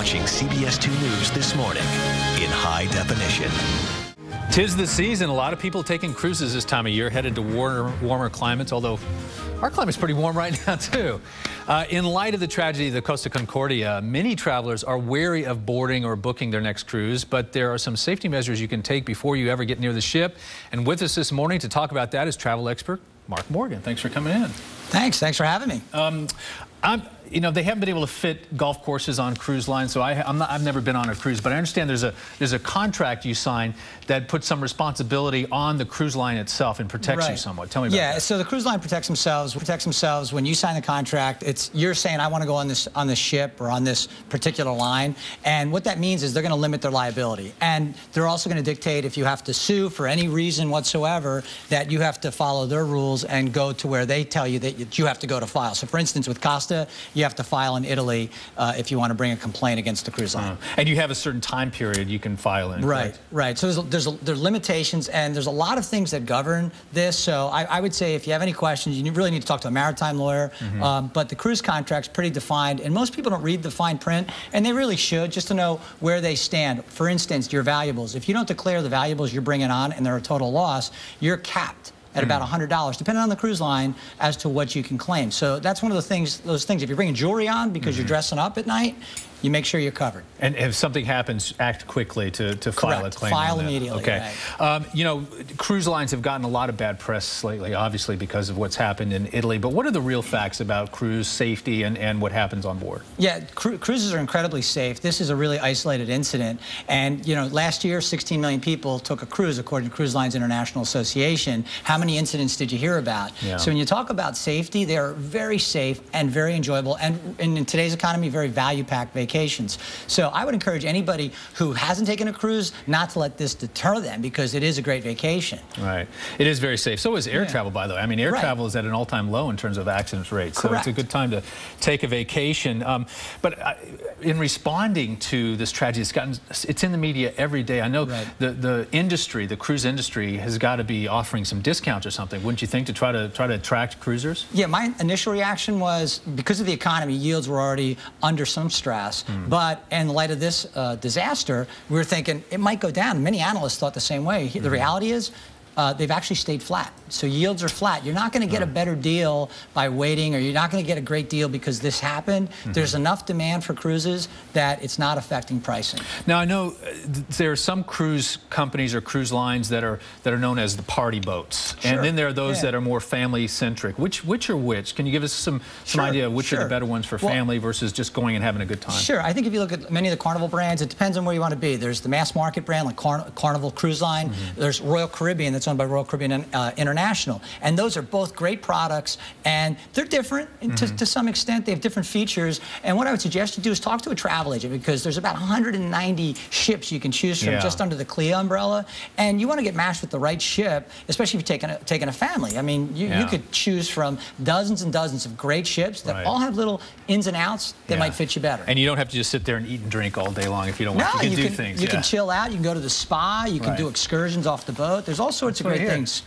watching CBS 2 News this morning in high definition. Tis the season. A lot of people taking cruises this time of year, headed to warmer climates, although our climate's pretty warm right now, too. In light of the tragedy of the Costa Concordia, many travelers are wary of boarding or booking their next cruise, but there are some safety measures you can take before you ever get near the ship. And with us this morning to talk about that is travel expert Mark Morgan. Thanks for coming in. Thanks for having me. You know, they haven't been able to fit golf courses on cruise lines, so I've never been on a cruise, but I understand there's a contract you sign that puts some responsibility on the cruise line itself and protects you somewhat. Tell me about that. Yeah, so the cruise line protects themselves when you sign the contract. You're saying I want to go on this ship or on this particular line, and what that means is they're going to limit their liability, and they're also going to dictate if you have to sue for any reason whatsoever that you have to follow their rules and go to where they tell you that you have to go to file. So, for instance, with Costa, you have to file in Italy if you want to bring a complaint against the cruise line. And you have a certain time period you can file in. Right. So there's limitations, and there's a lot of things that govern this. So I would say if you have any questions, you really need to talk to a maritime lawyer. But the cruise contract's pretty defined, and most people don't read the fine print, and they really should, just to know where they stand. For instance, your valuables. If you don't declare the valuables you're bringing on and they're a total loss, you're capped at about $100, depending on the cruise line, as to what you can claim. So that's one of those things. If you're bringing jewelry on because you're dressing up at night, you make sure you're covered. And if something happens, act quickly to file a claim. File immediately. Okay. Right. You know, cruise lines have gotten a lot of bad press lately, obviously because of what's happened in Italy. But what are the real facts about cruise safety and what happens on board? Yeah, cruises are incredibly safe. This is a really isolated incident. And, you know, last year, 16 million people took a cruise, according to Cruise Lines International Association. How many incidents did you hear about? Yeah. So when you talk about safety, they are very safe and very enjoyable, and in today's economy, very value-packed vacations. So I would encourage anybody who hasn't taken a cruise not to let this deter them, because it is a great vacation. Right. It is very safe. So is air travel, by the way. I mean, air travel is at an all-time low in terms of accident rates. So it's a good time to take a vacation. But in responding to this tragedy, it's in the media every day. I know the industry, the cruise industry, has got to be offering some discounts or something, wouldn't you think, to try to attract cruisers? Yeah, my initial reaction was, because of the economy, yields were already under some stress. But in light of this disaster, we were thinking it might go down. Many analysts thought the same way. The reality is, they've actually stayed flat. So yields are flat. You're not going to get a better deal by waiting, or you're not going to get a great deal because this happened. There's enough demand for cruises that it's not affecting pricing. Now, I know there are some cruise companies or cruise lines that are known as the party boats. And then there are those that are more family-centric. Which are which? Can you give us some idea of which are the better ones for family versus just going and having a good time? Sure. I think if you look at many of the Carnival brands, it depends on where you want to be. There's the mass market brand, like Carnival Cruise Line. There's Royal Caribbean, that's owned by Royal Caribbean International, and those are both great products, and they're different to some extent. They have different features, and what I would suggest you do is talk to a travel agent, because there's about 190 ships you can choose from just under the CLIA umbrella, and you want to get matched with the right ship, especially if you're taking a family. I mean, you could choose from dozens and dozens of great ships that all have little ins and outs that might fit you better. And you don't have to just sit there and eat and drink all day long if you don't want to. You can do things. You can chill out. You can go to the spa. You can do excursions off the boat. There's all sorts of great things.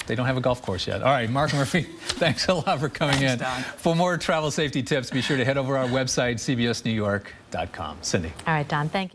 They don't have a golf course yet. All right, Mark Murphy, thanks a lot for coming in. Don. For more travel safety tips, be sure to head over our website, cbsnewyork.com. Cindy. All right, Don, thank you.